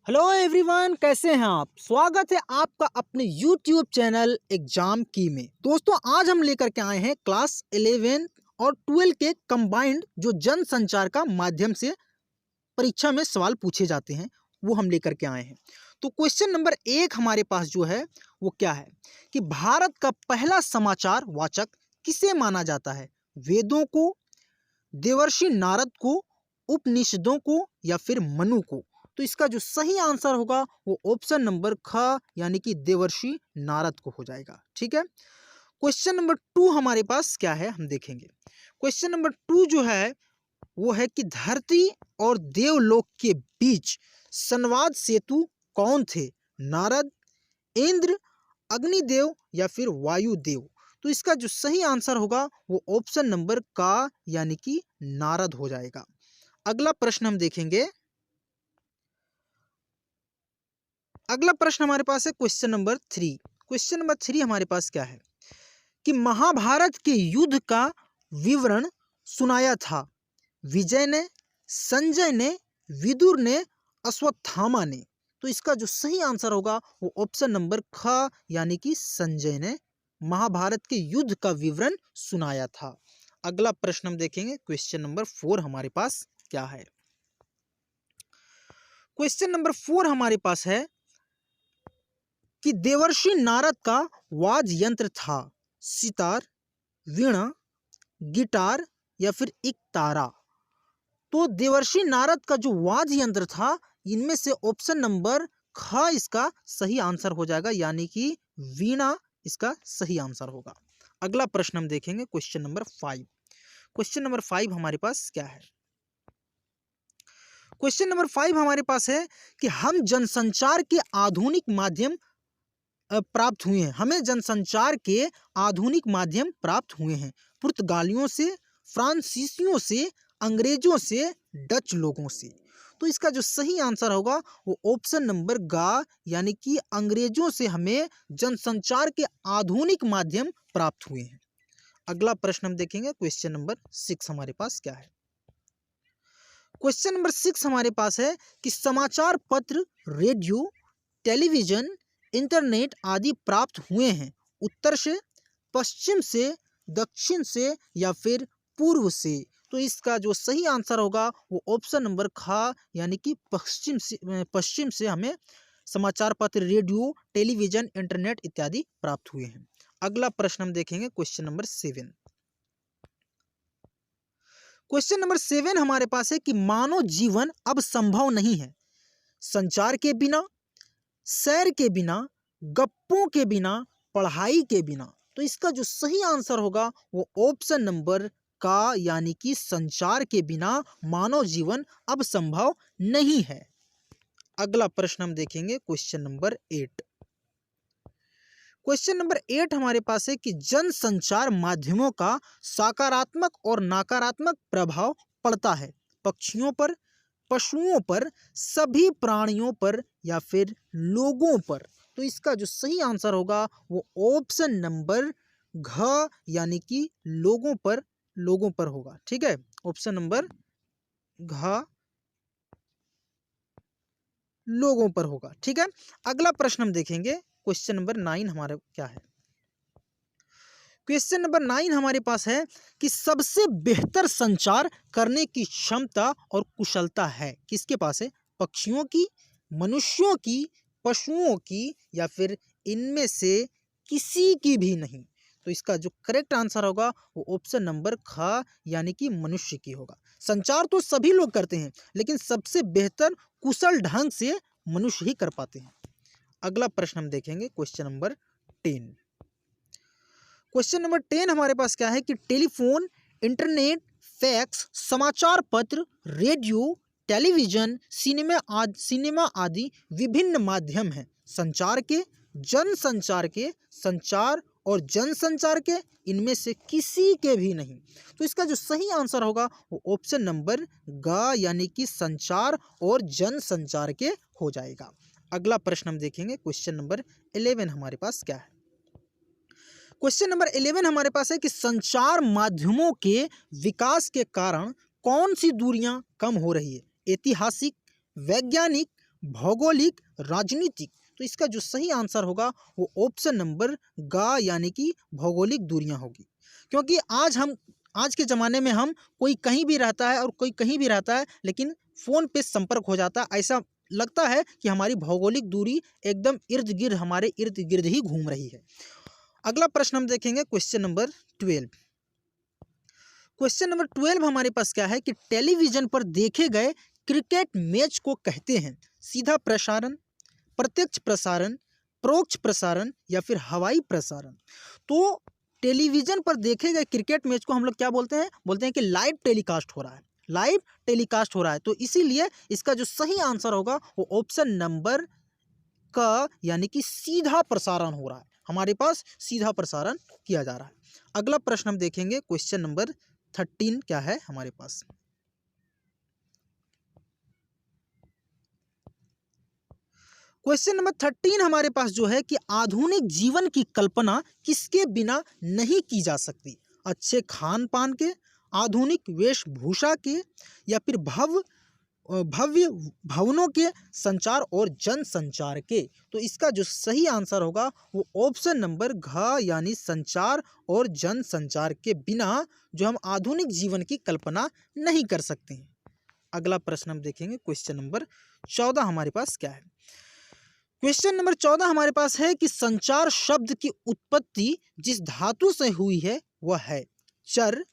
Hello everyone, कैसे हैं आप। स्वागत है आपका अपने यूट्यूब चैनल एग्जाम की में। दोस्तों, आज हम लेकर के आए हैं क्लास 11 और 12 के कंबाइंड जो जनसंचार का माध्यम से परीक्षा में सवाल पूछे जाते हैं वो हम लेकर के आए हैं। तो क्वेश्चन नंबर 1 हमारे पास जो है वो क्या है कि भारत का पहला समाचार वाचक किसे माना जाता है? वेदों को, देवर्षि नारद को, उपनिषदों को या फिर मनु को? तो इसका जो सही आंसर होगा वो ऑप्शन नंबर ख यानी कि देवर्षि नारद को हो जाएगा। ठीक है। क्वेश्चन नंबर 2 हमारे पास क्या है हम देखेंगे। क्वेश्चन नंबर 2 जो है वो है कि धरती और देवलोक के बीच संवाद सेतु कौन थे? नारद, इंद्र, अग्निदेव या फिर वायुदेव? तो इसका जो सही आंसर होगा वो ऑप्शन नंबर का यानी कि नारद हो जाएगा। अगला प्रश्न हम देखेंगे। अगला प्रश्न हमारे पास है क्वेश्चन नंबर 3। क्वेश्चन नंबर 3 हमारे पास क्या है कि महाभारत के युद्ध का विवरण सुनाया था विजय ने, संजय ने, विदुर ने, अश्वत्थामा ने? तो इसका जो सही आंसर होगा वो ऑप्शन नंबर ख यानी कि संजय ने महाभारत के युद्ध का विवरण सुनाया था। अगला प्रश्न हम देखेंगे। क्वेश्चन नंबर 4 हमारे पास क्या है। क्वेश्चन नंबर 4 हमारे पास है कि देवर्षि नारद का वाद्य यंत्र था सितार, वीणा, गिटार या फिर इकतारा? तो देवर्षि नारद का जो वाद्य यंत्र था इनमें से ऑप्शन नंबर ख इसका सही आंसर हो जाएगा यानी कि वीणा इसका सही आंसर होगा। अगला प्रश्न हम देखेंगे। Question number 5। क्वेश्चन नंबर 5 हमारे पास क्या है। क्वेश्चन नंबर 5 हमारे पास है कि हम जनसंचार के आधुनिक माध्यम प्राप्त हुए हैं। हमें जनसंचार के आधुनिक माध्यम प्राप्त हुए हैं पुर्तगालियों से, फ्रांसीसियों से, अंग्रेजों से, डच लोगों से? तो इसका जो सही आंसर होगा वो ऑप्शन नंबर ग यानी कि अंग्रेजों से हमें जनसंचार के आधुनिक माध्यम प्राप्त हुए हैं। अगला प्रश्न हम देखेंगे। क्वेश्चन नंबर 6 हमारे पास क्या है। क्वेश्चन नंबर 6 हमारे पास है कि समाचार पत्र, रेडियो, टेलीविजन, इंटरनेट आदि प्राप्त हुए हैं उत्तर से, पश्चिम से, दक्षिण से या फिर पूर्व से? तो इसका जो सही आंसर होगा वो ऑप्शन नंबर ख यानी कि पश्चिम से हमें समाचार पत्र, रेडियो, टेलीविजन, इंटरनेट इत्यादि प्राप्त हुए हैं। अगला प्रश्न हम देखेंगे। Question number 7। क्वेश्चन नंबर 7 हमारे पास है कि मानव जीवन अब संभव नहीं है संचार के बिना, सैर के बिना, गप्पों के बिना, पढ़ाई के बिना? तो इसका जो सही आंसर होगा वो ऑप्शन नंबर का यानी कि संचार के बिना मानव जीवन अब संभव नहीं है। अगला प्रश्न हम देखेंगे। Question number 8। क्वेश्चन नंबर 8 हमारे पास है कि जनसंचार माध्यमों का सकारात्मक और नकारात्मक प्रभाव पड़ता है पक्षियों पर, पशुओं पर, सभी प्राणियों पर या फिर लोगों पर? तो इसका जो सही आंसर होगा वो ऑप्शन नंबर घ यानी कि लोगों पर होगा। ठीक है, ऑप्शन नंबर घ लोगों पर होगा। ठीक है। अगला प्रश्न हम देखेंगे। क्वेश्चन नंबर 9 हमारा क्या है। क्वेश्चन नंबर 9 हमारे पास है कि सबसे बेहतर संचार करने की क्षमता और कुशलता है किसके पास है? पक्षियों की, मनुष्यों की, पशुओं की या फिर इनमें से किसी की भी नहीं? तो इसका जो करेक्ट आंसर होगा वो ऑप्शन नंबर ख यानी कि मनुष्य की होगा। संचार तो सभी लोग करते हैं लेकिन सबसे बेहतर कुशल ढंग से मनुष्य ही कर पाते हैं। अगला प्रश्न हम देखेंगे। Question number 10। क्वेश्चन नंबर 10 हमारे पास क्या है कि टेलीफोन, इंटरनेट, फैक्स, समाचार पत्र, रेडियो, टेलीविजन, सिनेमा आदि विभिन्न माध्यम हैं संचार के, जनसंचार के, संचार और जनसंचार के, इनमें से किसी के भी नहीं? तो इसका जो सही आंसर होगा वो ऑप्शन नंबर ग यानी कि संचार और जनसंचार के हो जाएगा। अगला प्रश्न हम देखेंगे। क्वेश्चन नंबर 11 हमारे पास क्या है। क्वेश्चन नंबर 11 हमारे पास है कि संचार माध्यमों के विकास के कारण कौन सी दूरियां कम हो रही है? ऐतिहासिक, वैज्ञानिक, भौगोलिक, राजनीतिक। तो इसका जो सही आंसर होगा वो ऑप्शन नंबर ग यानी कि भौगोलिक दूरियां होगी। क्योंकि आज के ज़माने में हम कोई कहीं भी रहता है और कोई कहीं भी रहता है, लेकिन फ़ोन पे संपर्क हो जाता है। ऐसा लगता है कि हमारी भौगोलिक दूरी एकदम इर्द-गिर्द हमारे इर्द-गिर्द ही घूम रही है। अगला प्रश्न हम देखेंगे क्वेश्चन नंबर 12। क्वेश्चन नंबर 12 हमारे पास क्या है कि टेलीविज़न पर देखे गए क्रिकेट मैच को कहते हैं सीधा प्रसारण, प्रत्यक्ष प्रसारण, परोक्ष प्रसारण या फिर हवाई प्रसारण। तो टेलीविज़न पर देखे गए क्रिकेट मैच को हम लोग क्या बोलते हैं? बोलते हैं कि लाइव टेलीकास्ट हो रहा है, लाइव टेलीकास्ट हो रहा है। तो इसीलिए इसका जो सही आंसर होगा वो ऑप्शन नंबर क यानी कि सीधा प्रसारण हो रहा है। हमारे पास सीधा प्रसारण किया जा रहा है। अगला प्रश्न हम देखेंगे क्वेश्चन नंबर 13 क्या है हमारे पास। क्वेश्चन नंबर 13 हमारे पास जो है कि आधुनिक जीवन की कल्पना किसके बिना नहीं की जा सकती? अच्छे खान पान के, आधुनिक वेशभूषा के या फिर भव्य भवनों के, संचार और जनसंचार के। तो इसका जो सही आंसर होगा वो ऑप्शन नंबर घ यानी संचार और जनसंचार के बिना जो हम आधुनिक जीवन की कल्पना नहीं कर सकते हैं। अगला प्रश्न हम देखेंगे क्वेश्चन नंबर 14 हमारे पास क्या है। क्वेश्चन नंबर 14 हमारे पास है कि संचार शब्द की उत्पत्ति जिस धातु से हुई है वह है चर,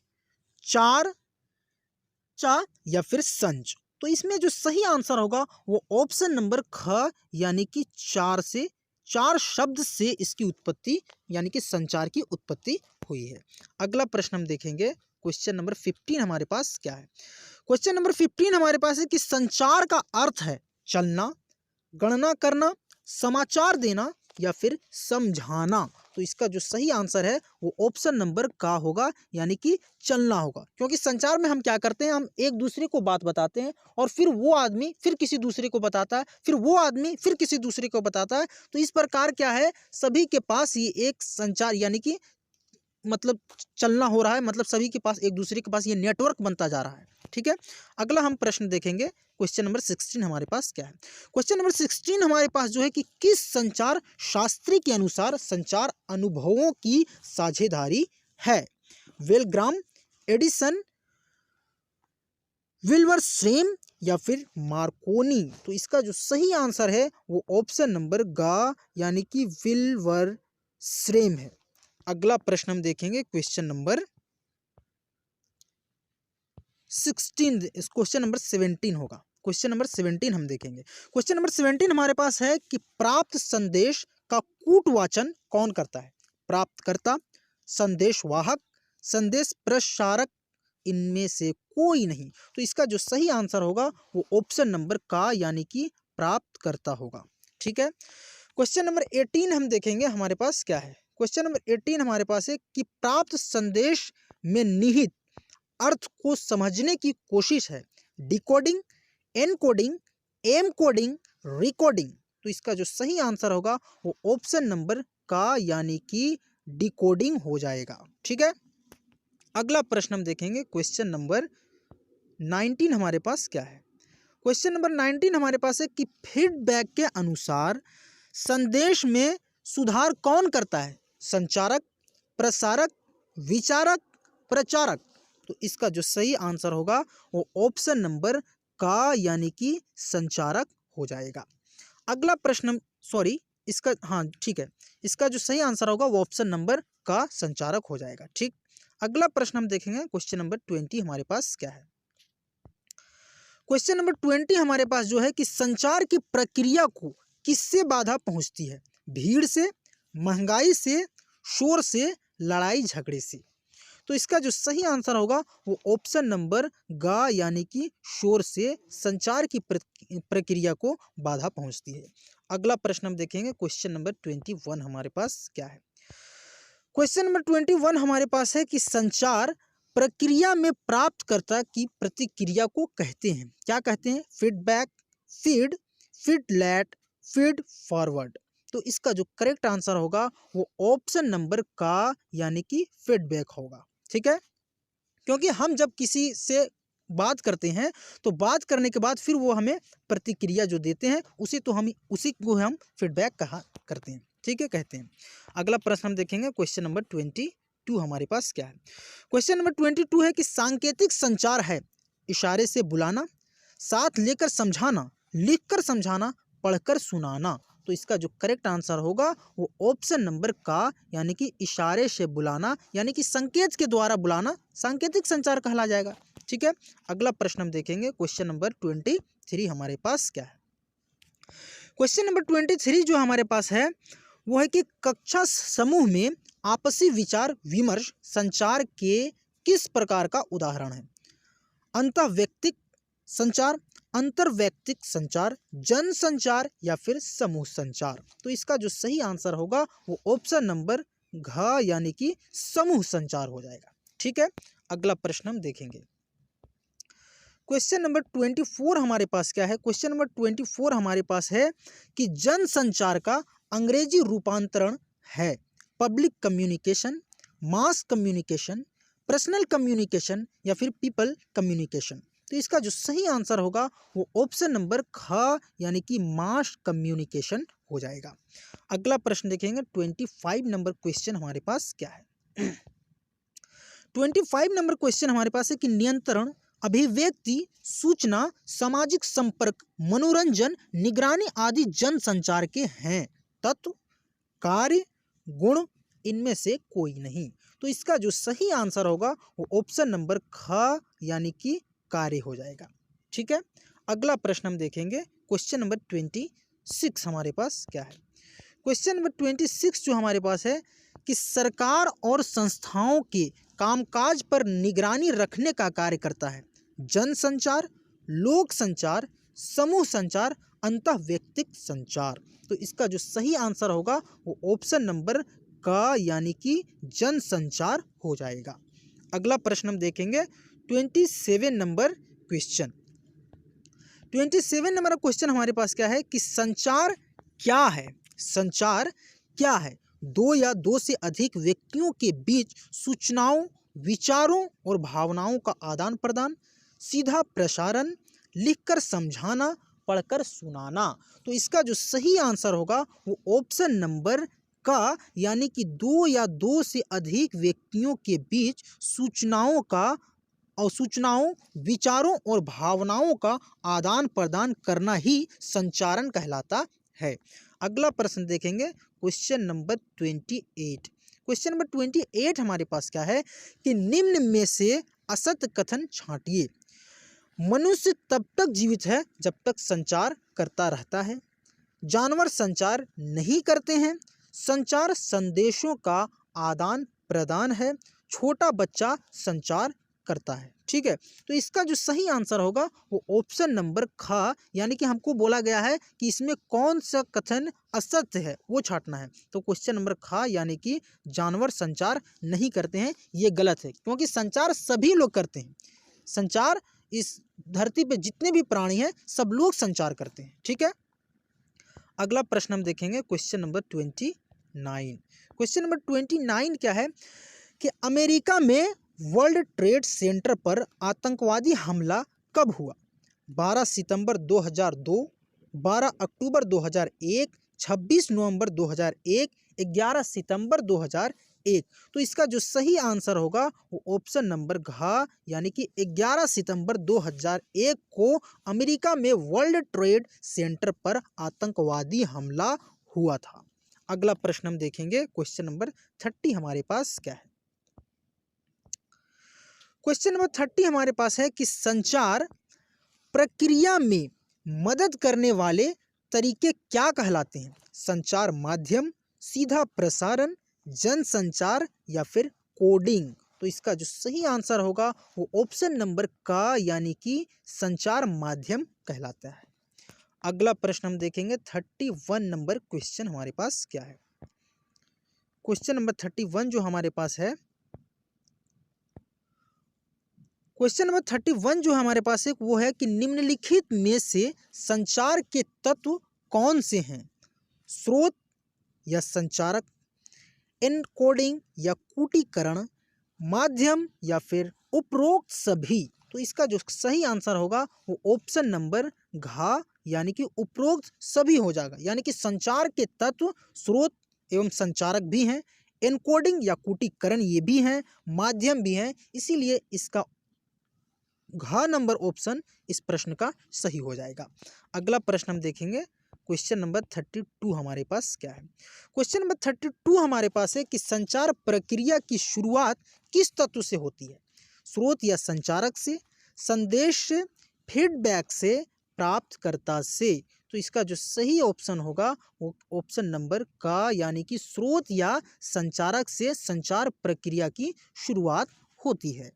चार, चा या फिर संच। तो इसमें जो सही आंसर होगा वो ऑप्शन नंबर ख यानी कि चार शब्द से इसकी उत्पत्ति यानी कि संचार की उत्पत्ति हुई है। अगला प्रश्न हम देखेंगे क्वेश्चन नंबर 15 हमारे पास क्या है। क्वेश्चन नंबर 15 हमारे पास है कि संचार का अर्थ है चलना, गणना करना, समाचार देना या फिर समझाना। तो इसका जो सही आंसर है वो ऑप्शन नंबर का होगा यानी कि चलना होगा। क्योंकि संचार में हम क्या करते हैं, हम एक दूसरे को बात बताते हैं और फिर वो आदमी फिर किसी दूसरे को बताता है, फिर वो आदमी फिर किसी दूसरे को बताता है। तो इस प्रकार क्या है, सभी के पास ये एक संचार यानी कि मतलब चलना हो रहा है, मतलब सभी के पास एक दूसरे के पास ये नेटवर्क बनता जा रहा है। ठीक है। अगला हम प्रश्न देखेंगे क्वेश्चन नंबर 16 हमारे पास क्या है। क्वेश्चन नंबर 16 हमारे पास जो है कि किस संचार शास्त्री के अनुसार संचार अनुभवों की साझेदारी है? वेलग्राम, एडिसन, विल्वरश्रेम या फिर मार्कोनी। तो इसका जो सही आंसर है वो ऑप्शन नंबर ग यानी कि विल्वरश्रेम है। अगला प्रश्न हम देखेंगे क्वेश्चन नंबर 16, क्वेश्चन नंबर 17 होगा। क्वेश्चन नंबर 17 हम देखेंगे। क्वेश्चन नंबर 17 हमारे पास है कि प्राप्त संदेश का कूटवाचन कौन करता है? प्राप्तकर्ता, संदेशवाहक, संदेश प्रसारक, इनमें से कोई नहीं। तो इसका जो सही आंसर होगा वो ऑप्शन नंबर का यानी कि प्राप्तकर्ता होगा। ठीक है। क्वेश्चन नंबर 18 हम देखेंगे हमारे पास क्या है। क्वेश्चन नंबर 18 हमारे पास है कि प्राप्त संदेश में निहित अर्थ को समझने की कोशिश है डिकोडिंग, एनकोडिंग, एमकोडिंग, रिकोडिंग। तो इसका जो सही आंसर होगा वो ऑप्शन नंबर का यानी कि डिकोडिंग हो जाएगा। ठीक है। अगला प्रश्न हम देखेंगे क्वेश्चन नंबर 19 हमारे पास क्या है। क्वेश्चन नंबर 19 हमारे पास है कि फीडबैक के अनुसार संदेश में सुधार कौन करता है? संचारक, प्रसारक, विचारक, प्रचारक। तो इसका जो सही आंसर होगा वो ऑप्शन नंबर का यानी कि संचारक हो जाएगा। अगला प्रश्न इसका ठीक है, इसका जो सही आंसर होगा वो ऑप्शन नंबर का संचारक हो जाएगा। ठीक। अगला प्रश्न हम देखेंगे क्वेश्चन नंबर 20 हमारे पास क्या है। क्वेश्चन नंबर 20 हमारे पास जो है कि संचार की प्रक्रिया को किससे बाधा पहुंचती है? भीड़ से, महंगाई से, शोर से, लड़ाई झगड़े से। तो इसका जो सही आंसर होगा वो ऑप्शन नंबर ग यानी कि शोर से संचार की प्रक्रिया को बाधा पहुंचती है। अगला प्रश्न हम देखेंगे क्वेश्चन नंबर 21 हमारे पास क्या है। क्वेश्चन नंबर 21 हमारे पास है कि संचार प्रक्रिया में प्राप्तकर्ता की प्रतिक्रिया को कहते हैं, क्या कहते हैं? फीडबैक, फीड, फीडलैट, फीड फॉरवर्ड। तो इसका जो करेक्ट आंसर होगा वो ऑप्शन नंबर का यानी कि फीडबैक होगा। ठीक है। क्योंकि हम जब किसी से बात करते हैं तो बात करने के बाद फिर वो हमें प्रतिक्रिया जो देते हैं उसी को हम फीडबैक कहा करते हैं, ठीक है, कहते हैं। अगला प्रश्न हम देखेंगे क्वेश्चन नंबर 22 हमारे पास क्या है। क्वेश्चन नंबर 22 है कि सांकेतिक संचार है इशारे से बुलाना, साथ लेकर समझाना, लिखकर समझाना, पढ़कर सुनाना। तो इसका जो करेक्ट आंसर होगा वो ऑप्शन नंबर का यानी कि इशारे से बुलाना यानी कि संकेत के द्वारा बुलाना सांकेतिक संचार कहला जाएगा, ठीक है। अगला प्रश्न हम देखेंगे क्वेश्चन नंबर 23 हमारे पास क्या है। क्वेश्चन नंबर 23 जो हमारे पास है वो है कि कक्षा समूह में आपसी विचार विमर्श संचार के किस प्रकार का उदाहरण है। अंतःवैयक्तिक संचार, अंतर्वैयक्तिक संचार, जन संचार या फिर समूह संचार। तो इसका जो सही आंसर होगा वो ऑप्शन नंबर घ यानी कि समूह संचार हो जाएगा, ठीक है। अगला प्रश्न हम देखेंगे क्वेश्चन नंबर 24 हमारे पास क्या है। क्वेश्चन नंबर 24 हमारे पास है कि जन संचार का अंग्रेजी रूपांतरण है public communication, mass communication, personal communication या फिर पीपल कम्युनिकेशन। तो इसका जो सही आंसर होगा वो ऑप्शन नंबर ख यानी कि मास कम्युनिकेशन हो जाएगा। अगला प्रश्न देखेंगे 25 नंबर क्वेश्चन हमारे पास क्या है। 25 नंबर क्वेश्चन हमारे पास है कि नियंत्रण, अभिव्यक्ति, सूचना, सामाजिक संपर्क, मनोरंजन, निगरानी आदि जन संचार के हैं तत्व, कार्य, गुण, इनमें से कोई नहीं। तो इसका जो सही आंसर होगा वो ऑप्शन नंबर ख यानी कि कार्य हो जाएगा, ठीक है। अगला प्रश्न हम देखेंगे क्वेश्चन नंबर 26 हमारे पास क्या है। क्वेश्चन नंबर 26 जो हमारे पास है कि सरकार और संस्थाओं के कामकाज पर निगरानी रखने का कार्य करता है जन संचार, लोक संचार, समूह संचार, अंतःवैयक्तिक संचार। तो इसका जो सही आंसर होगा वो ऑप्शन नंबर का यानी कि जन संचार हो जाएगा। अगला प्रश्न हम देखेंगे 27 नंबर क्वेश्चन। 27 नंबर क्वेश्चन हमारे पास क्या है कि संचार क्या है। संचार क्या है? दो या दो से अधिक व्यक्तियों के बीच सूचनाओं, विचारों और भावनाओं का आदान प्रदान, सीधा प्रसारण, लिखकर समझाना, पढ़कर सुनाना। तो इसका जो सही आंसर होगा वो ऑप्शन नंबर का यानी कि दो या दो से अधिक व्यक्तियों के बीच सूचनाओं, विचारों और भावनाओं का आदान प्रदान करना ही संचारण कहलाता है। अगला प्रश्न देखेंगे क्वेश्चन नंबर 28। क्वेश्चन नंबर 28 हमारे पास क्या है कि निम्न में से असत्य कथन छांटिए। मनुष्य तब तक जीवित है जब तक संचार करता रहता है। जानवर संचार नहीं करते हैं। संचार संदेशों का आदान प्रदान है। छोटा बच्चा संचार करता है। ठीक है, तो इसका जो सही आंसर होगा वो ऑप्शन नंबर ख यानी कि हमको बोला गया है कि इसमें कौन सा कथन असत्य है वो छांटना है। तो क्वेश्चन नंबर ख यानी कि जानवर संचार नहीं करते हैं ये गलत है, क्योंकि संचार सभी लोग करते हैं। संचार इस धरती पे जितने भी प्राणी हैं सब लोग संचार करते हैं। ठीक है, अगला प्रश्न हम देखेंगे क्वेश्चन नंबर 29। क्वेश्चन नंबर 29 क्या है कि अमेरिका में वर्ल्ड ट्रेड सेंटर पर आतंकवादी हमला कब हुआ। 12 सितंबर 2002, 12 अक्टूबर 2001, 26 नवंबर 2001, 11 सितंबर 2001। तो इसका जो सही आंसर होगा वो ऑप्शन नंबर घ यानी कि 11 सितंबर 2001 को अमेरिका में वर्ल्ड ट्रेड सेंटर पर आतंकवादी हमला हुआ था। अगला प्रश्न हम देखेंगे क्वेश्चन नंबर 30 हमारे पास क्या है। क्वेश्चन नंबर 30 हमारे पास है कि संचार प्रक्रिया में मदद करने वाले तरीके क्या कहलाते हैं। संचार माध्यम, सीधा प्रसारण, जन संचार या फिर कोडिंग। तो इसका जो सही आंसर होगा वो ऑप्शन नंबर का यानी कि संचार माध्यम कहलाता है। अगला प्रश्न हम देखेंगे 31 नंबर क्वेश्चन हमारे पास क्या है। क्वेश्चन नंबर 31 जो हमारे पास है, क्वेश्चन नंबर 31 जो हमारे पास है वो है कि निम्नलिखित में से संचार के तत्व कौन से हैं। स्रोत या संचारक, एनकोडिंग या कूटीकरण, माध्यम या फिर उपरोक्त सभी। तो इसका जो सही आंसर होगा वो ऑप्शन नंबर घ यानी कि उपरोक्त सभी हो जाएगा। यानी कि संचार के तत्व स्रोत एवं संचारक भी हैं, एन्कोडिंग या कूटीकरण ये भी हैं, माध्यम भी हैं, इसीलिए इसका घ नंबर ऑप्शन इस प्रश्न का सही हो जाएगा। अगला प्रश्न हम देखेंगे, क्वेश्चन नंबर 32 हमारे पास क्या है। क्वेश्चन नंबर 32 हमारे पास है कि संचार प्रक्रिया की शुरुआत किस तत्व से होती है? स्रोत या संचारक से, संदेश से, फीडबैक से, प्राप्तकर्ता से। तो इसका जो सही ऑप्शन होगा वो ऑप्शन नंबर का यानी कि स्रोत या संचारक से संचार प्रक्रिया की शुरुआत होती है।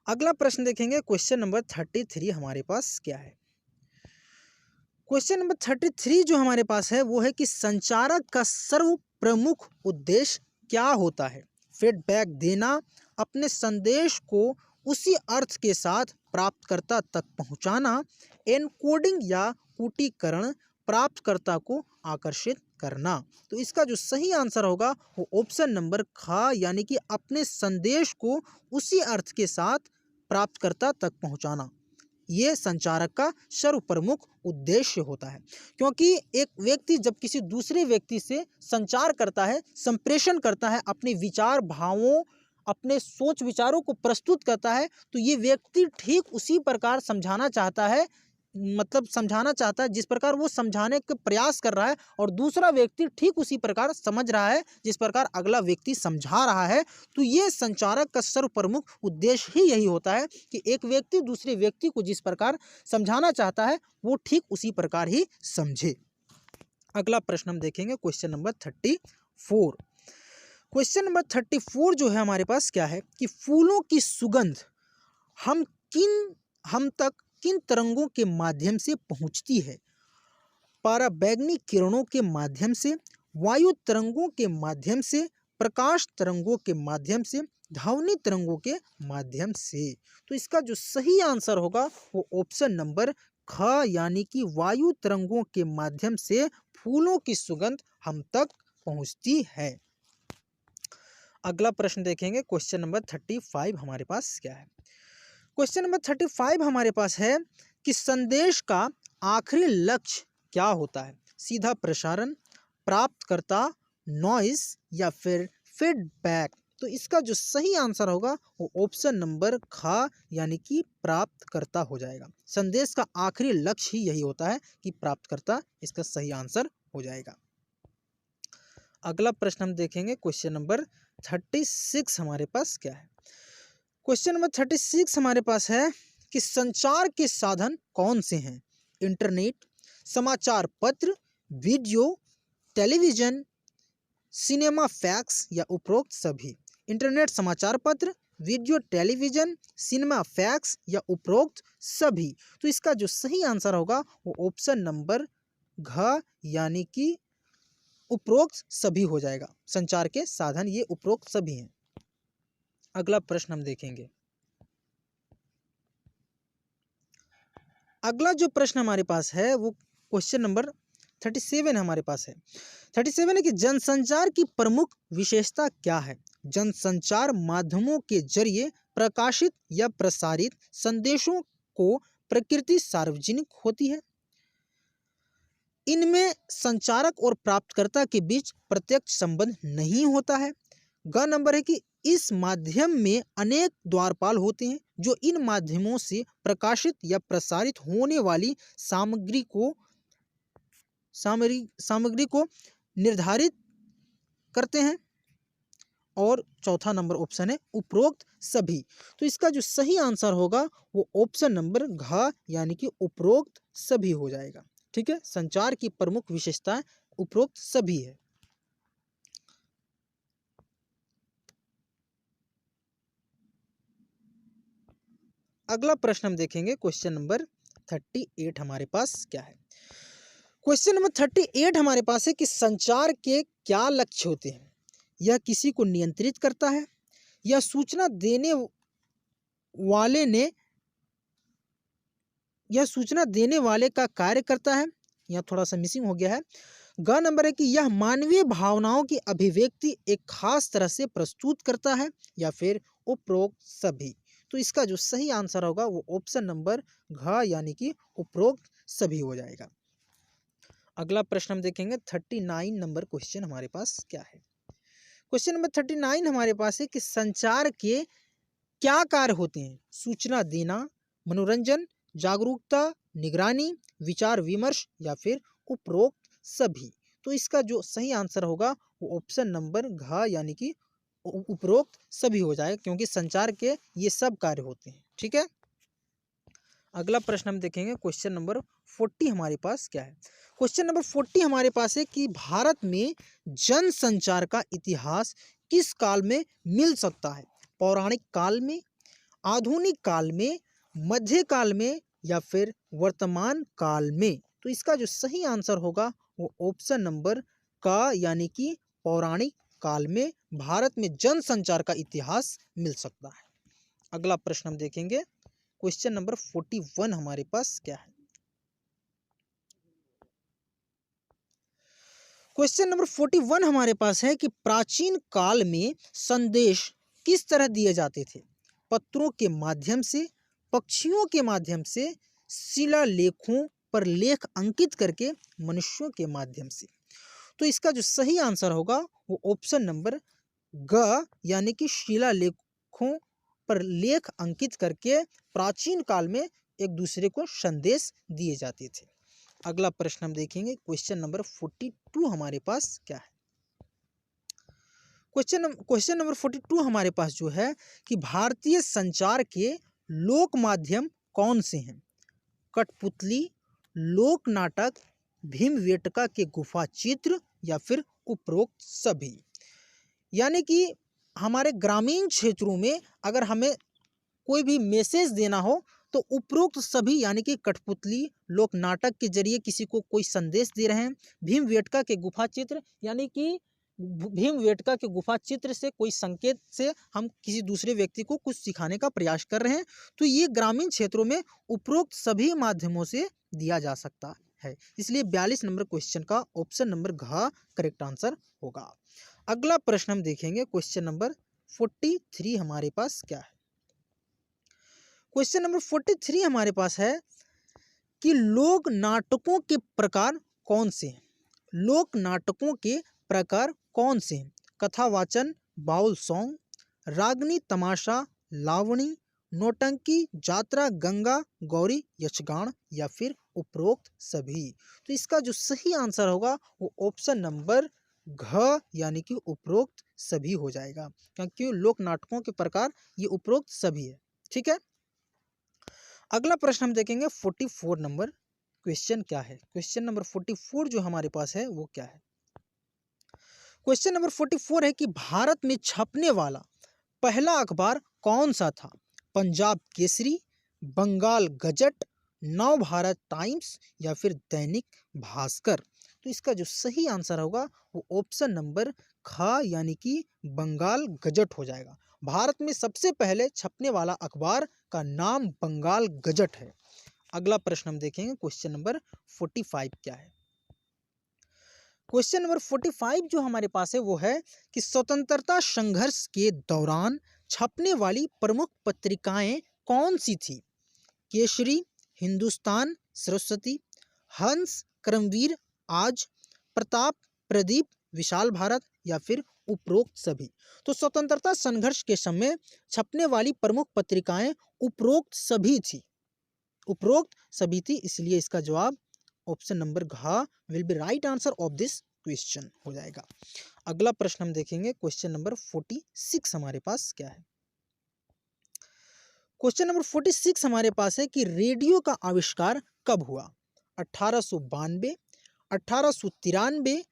अगला प्रश्न देखेंगे, क्वेश्चन नंबर 33 हमारे पास क्या है। क्वेश्चन नंबर 33 जो हमारे पास है वो है कि संचारक का सर्व प्रमुख उद्देश्य क्या होता है? फीडबैक देना, अपने संदेश को उसी अर्थ के साथ प्राप्तकर्ता तक पहुंचाना, एनकोडिंग या कूटीकरण, प्राप्तकर्ता को आकर्षित करना। तो इसका जो सही आंसर होगा वो ऑप्शन नंबर ख यानी कि अपने संदेश को उसी अर्थ के साथ प्राप्तकर्ता तक पहुंचाना, ये संचारक का सर्व प्रमुख उद्देश्य होता है। क्योंकि एक व्यक्ति जब किसी दूसरे व्यक्ति से संचार करता है, संप्रेषण करता है, अपने विचार भावों, अपने सोच विचारों को प्रस्तुत करता है, तो ये व्यक्ति ठीक उसी प्रकार समझाना चाहता है, मतलब समझाना चाहता है जिस प्रकार वो समझाने का प्रयास कर रहा है, और दूसरा व्यक्ति ठीक उसी प्रकार समझ रहा है जिस प्रकार अगला व्यक्ति समझा रहा है। तो ये संचारक का सर्व प्रमुख उद्देश्य ही यही होता है कि एक व्यक्ति दूसरे व्यक्ति को जिस प्रकार समझाना चाहता है वो ठीक उसी प्रकार ही समझे। अगला प्रश्न हम देखेंगे, क्वेश्चन नंबर 34। क्वेश्चन नंबर 34 जो है हमारे पास क्या है कि फूलों की सुगंध हम तक किन तरंगों के माध्यम से पहुंचती है? पराबैंगनी किरणों के माध्यम से, वायु तरंगों के माध्यम से, प्रकाश तरंगों के माध्यम से, ध्वनि तरंगों के माध्यम से। तो इसका जो सही आंसर होगा वो ऑप्शन नंबर ख यानी कि वायु तरंगों के माध्यम से फूलों की सुगंध हम तक पहुंचती है। अगला प्रश्न देखेंगे, क्वेश्चन नंबर 35 हमारे पास क्या है। क्वेश्चन नंबर 35 हमारे पास है कि संदेश का आखिरी लक्ष्य क्या होता है? सीधा प्रसारण, प्राप्तकर्ता, नॉइस या फिर फीडबैक। तो इसका जो सही आंसर होगा वो ऑप्शन नंबर ख यानी कि प्राप्तकर्ता हो जाएगा। संदेश का आखिरी लक्ष्य ही यही होता है कि प्राप्तकर्ता, इसका सही आंसर हो जाएगा। अगला प्रश्न हम देखेंगे, क्वेश्चन नंबर 36 हमारे पास क्या है। क्वेश्चन नंबर 36 हमारे पास है कि संचार के साधन कौन से हैं? इंटरनेट, समाचार पत्र, वीडियो, टेलीविजन, सिनेमा, फैक्स या उपरोक्त सभी। इंटरनेट, समाचार पत्र, वीडियो, टेलीविजन, सिनेमा, फैक्स या उपरोक्त सभी। तो इसका जो सही आंसर होगा वो ऑप्शन नंबर घ यानी कि उपरोक्त सभी हो जाएगा। संचार के साधन ये उपरोक्त सभी हैं। अगला प्रश्न हम देखेंगे, अगला जो प्रश्न हमारे पास है वो क्वेश्चन नंबर 37 हमारे पास है। 37 है कि जनसंचार की प्रमुख विशेषता क्या है? जनसंचार माध्यमों के जरिए प्रकाशित या प्रसारित संदेशों को प्रकृति सार्वजनिक होती है। इनमें संचारक और प्राप्तकर्ता के बीच प्रत्यक्ष संबंध नहीं होता है। ग नंबर है कि इस माध्यम में अनेक द्वारपाल होते हैं जो इन माध्यमों से प्रकाशित या प्रसारित होने वाली सामग्री को निर्धारित करते हैं। और चौथा नंबर ऑप्शन है उपरोक्त सभी। तो इसका जो सही आंसर होगा वो ऑप्शन नंबर घ यानी कि उपरोक्त सभी हो जाएगा। ठीक है, संचार की प्रमुख विशेषताएं उपरोक्त सभी है। अगला प्रश्न हम देखेंगे, क्वेश्चन नंबर 38 हमारे पास क्या है। क्वेश्चन नंबर 38 हमारे पास है कि संचार के क्या लक्ष्य होते हैं? यह किसी को नियंत्रित करता है, यह सूचना देने वाले का कार्य करता है, यह थोड़ा सा मिसिंग हो गया है। ग नंबर है कि यह मानवीय भावनाओं की अभिव्यक्ति एक खास तरह से प्रस्तुत करता है, या फिर उपरोक्त सभी। तो इसका जो सही आंसर होगा वो ऑप्शन नंबर घ यानी कि उपरोक्त सभी हो जाएगा। अगला प्रश्न हम देखेंगे 39 नंबर क्वेश्चन हमारे पास क्या है। क्वेश्चन नंबर 39 हमारे पास है कि संचार के क्या कार्य होते हैं? सूचना देना, मनोरंजन, जागरूकता, निगरानी, विचार विमर्श या फिर उपरोक्त सभी। तो इसका जो सही आंसर होगा वो ऑप्शन नंबर घ यानी कि उपरोक्त सभी हो जाएगा, क्योंकि संचार के ये सब कार्य होते हैं। ठीक है, अगला प्रश्न हम देखेंगे क्वेश्चन नंबर 40 हमारे पास क्या है। क्वेश्चन नंबर 40 हमारे पास है कि भारत में जनसंचार का इतिहास किस काल में मिल सकता है? पौराणिक काल में, आधुनिक काल में, मध्यकाल में या फिर वर्तमान काल में? तो इसका जो सही आंसर होगा वो ऑप्शन नंबर का यानी कि पौराणिक काल में भारत में जनसंचार का इतिहास मिल सकता है। अगला प्रश्न हम देखेंगे क्वेश्चन नंबर 41 हमारे पास क्या है। क्वेश्चन नंबर 41 हमारे पास है कि प्राचीन काल में संदेश किस तरह दिए जाते थे? पत्रों के माध्यम से, पक्षियों के माध्यम से, शिलालेखों पर लेख अंकित करके, मनुष्यों के माध्यम से? तो इसका जो सही आंसर होगा वो ऑप्शन नंबर ग यानी कि शिलालेखों पर लेख अंकित करके प्राचीन काल में एक दूसरे को संदेश दिए जाते थे। अगला प्रश्न हम देखेंगे क्वेश्चन नंबर 42 हमारे पास क्या है। क्वेश्चन नंबर 42 हमारे पास जो है कि भारतीय संचार के लोक माध्यम कौन से हैं? कठपुतली, लोक नाटक, भीमवेटका के गुफा चित्र या फिर उपरोक्त सभी? यानी कि हमारे ग्रामीण क्षेत्रों में अगर हमें कोई भी मैसेज देना हो तो उपरोक्त सभी यानी कि कठपुतली, लोक नाटक के जरिए किसी को कोई संदेश दे रहे हैं, भीमवेटका के गुफा चित्र यानी कि भीमवेटका के गुफा चित्र से कोई संकेत से हम किसी दूसरे व्यक्ति को कुछ सिखाने का प्रयास कर रहे हैं, तो ये ग्रामीण क्षेत्रों में उपरोक्त सभी माध्यमों से दिया जा सकता है। इसलिए 42 नंबर क्वेश्चन का ऑप्शन नंबर घ करेक्ट आंसर होगा। अगला प्रश्न हम देखेंगे क्वेश्चन नंबर 43 हमारे पास क्या है। क्वेश्चन नंबर 43 हमारे पास है कि लोक नाटकों के प्रकार कौन से हैं? लोक नाटकों के प्रकार कौन से हैं? कथावाचन, बाउल सॉन्ग, रागनी तमाशा, लावणी, नौटंकी, जात्रा, गंगा गौरी, यक्षगान या फिर उपरोक्त सभी? तो इसका जो सही आंसर होगा वो ऑप्शन नंबर घ यानी कि उपरोक्त सभी हो जाएगा, क्योंकि लोक नाटकों के प्रकार ये उपरोक्त सभी है। ठीक है, अगला प्रश्न हम देखेंगे 44 नंबर क्वेश्चन क्या है। क्वेश्चन नंबर 44 जो हमारे पास है वो क्या है। क्वेश्चन नंबर 44 है कि भारत में छपने वाला पहला अखबार कौन सा था? पंजाब केसरी, बंगाल गजट, नव भारत टाइम्स या फिर दैनिक भास्कर? तो इसका जो सही आंसर होगा वो ऑप्शन नंबर ख यानी कि बंगाल गजट हो जाएगा। भारत में सबसे पहले छपने वाला अखबार का नाम बंगाल गजट है। अगला प्रश्न हम देखेंगे क्वेश्चन नंबर 45 क्या है। क्वेश्चन नंबर 45 जो हमारे पास है वो है कि स्वतंत्रता संघर्ष के दौरान छपने वाली प्रमुख पत्रिकाएं कौन सी थी? केसरी, हिंदुस्तान, सरस्वती, हंस, कर्मवीर, आज, प्रताप, प्रदीप, विशाल भारत या फिर उपरोक्त सभी? तो स्वतंत्रता संघर्ष के समय छपने वाली प्रमुख पत्रिकाएं उपरोक्त सभी थी, उपरोक्त सभी थी, इसलिए इसका जवाब ऑप्शन नंबर घ will be right answer of this question हो जाएगा। अगला प्रश्न हम देखेंगे क्वेश्चन नंबर 46 हमारे पास क्या है। क्वेश्चन नंबर 46 हमारे पास है कि रेडियो का आविष्कार कब हुआ? 1892, 1893,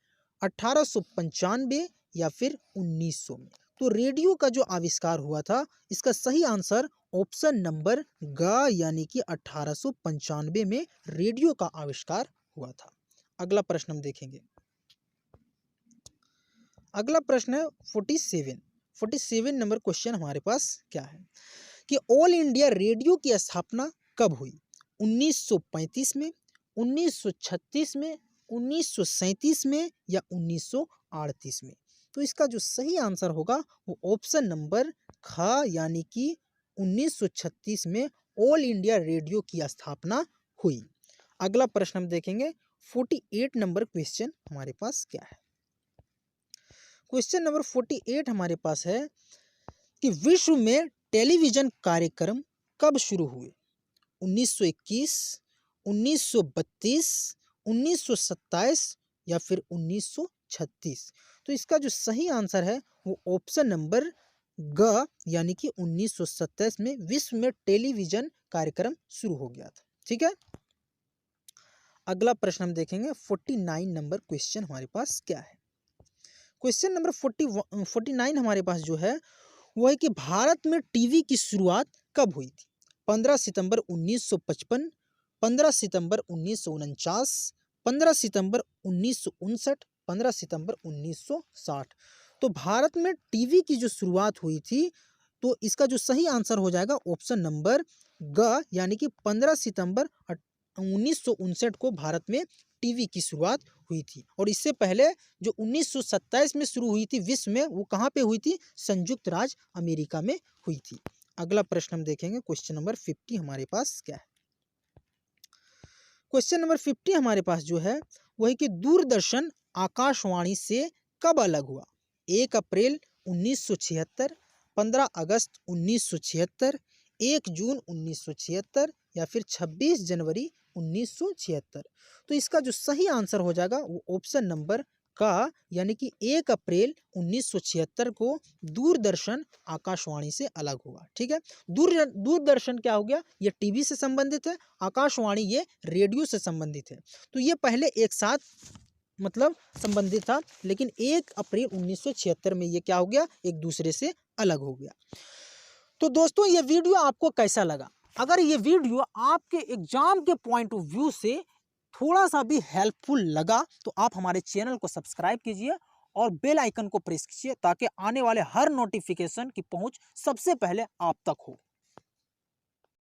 1895 या फिर 1900 में? तो रेडियो का जो आविष्कार हुआ था इसका सही आंसर ऑप्शन नंबर ग यानी कि 1895 में रेडियो का आविष्कार हुआ था। अगला प्रश्न हम देखेंगे। अगला प्रश्न है 47 नंबर क्वेश्चन हमारे पास क्या है कि ऑल इंडिया रेडियो की स्थापना कब हुई? 1935 में, 1936 में, 1937 में या 1938 में? तो इसका जो सही आंसर होगा वो ऑप्शन नंबर ख यानी कि 1936 में ऑल इंडिया रेडियो की स्थापना हुई। अगला प्रश्न हम देखेंगे 48 नंबर क्वेश्चन हमारे पास क्या है। क्वेश्चन नंबर 48 हमारे पास है कि विश्व में टेलीविजन कार्यक्रम कब शुरू हुए? 1921, 1932, 1927 या फिर 1936? तो इसका जो सही आंसर है वो ऑप्शन नंबर ग यानी कि 1927 में विश्व में टेलीविजन कार्यक्रम शुरू हो गया था। ठीक है, अगला प्रश्न हम देखेंगे 49 नंबर क्वेश्चन हमारे पास क्या है। क्वेश्चन नंबर 49 हमारे पास जो है वो है कि भारत में टीवी की शुरुआत कब हुई थी? 15 सितंबर 1955, 15 सितंबर 1949, 15 सितंबर 1959, 15 सितंबर 1960। तो भारत में टीवी की जो शुरुआत हुई थी तो इसका जो सही आंसर हो जाएगा ऑप्शन नंबर ग यानी कि 15 सितंबर 1959 को भारत में टीवी की शुरुआत हुई थी। और इससे पहले जो 1927 में शुरू हुई थी विश्व में, वो कहाँ पे हुई थी? संयुक्त राज्य अमेरिका में हुई थी। अगला प्रश्न हम देखेंगे क्वेश्चन नंबर 50 हमारे पास क्या है। क्वेश्चन नंबर 50 हमारे पास जो है वो है कि दूरदर्शन आकाशवाणी से कब अलग हुआ? 1 अप्रैल 1976, 15 अगस्त 1976, 1 जून 1976 या फिर 26 जनवरी 1976? तो इसका जो सही आंसर हो जाएगा वो ऑप्शन नंबर का यानी कि 1 अप्रैल 1976 को दूरदर्शन आकाशवाणी से अलग हुआ। ठीक है, दूरदर्शन क्या हो गया? ये टीवी से संबंधित है, आकाशवाणी ये रेडियो से संबंधित है। तो ये पहले एक साथ मतलब संबंधित था, लेकिन 1 अप्रैल 1976 में ये क्या हो गया? एक दूसरे से अलग हो गया। तो दोस्तों ये वीडियो आपको कैसा लगा? अगर ये वीडियो आपके एग्जाम के पॉइंट ऑफ व्यू से थोड़ा सा भी हेल्पफुल लगा तो आप हमारे चैनल को सब्सक्राइब कीजिए और बेल आइकन को प्रेस कीजिए ताकि आने वाले हर नोटिफिकेशन की पहुंच सबसे पहले आप तक हो।